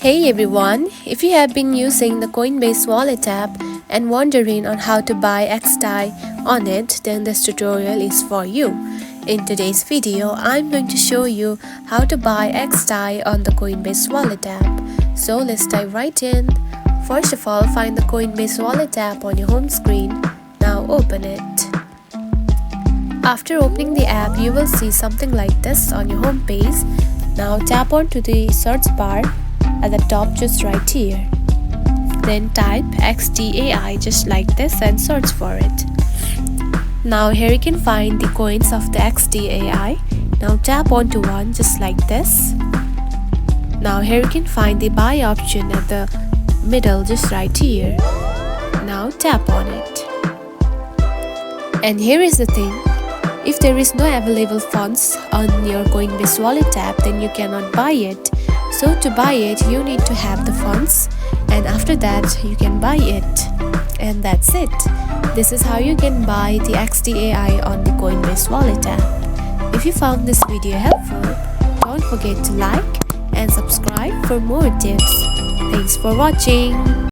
Hey everyone, if you have been using the Coinbase Wallet app and wondering on how to buy xDai on it, then this tutorial is for you. In today's video, I'm going to show you how to buy xDai on the Coinbase Wallet app. So let's dive right in. First of all, find the Coinbase Wallet app on your home screen. Now open it. After opening the app, you will see something like this on your home page. Now tap onto the search bar at the top just right here. Then type xDai just like this and search for it. Now here you can find the coins of the xDai. Now tap onto one just like this. Now here you can find the buy option at the middle just right here. Now tap on it. And here is the thing. If there is no available funds on your Coinbase Wallet app, then you cannot buy it. So to buy it, you need to have the funds, and after that you can buy it. And that's it. This is how you can buy the xDai on the Coinbase Wallet app. If you found this video helpful, don't forget to like and subscribe for more tips. Thanks for watching.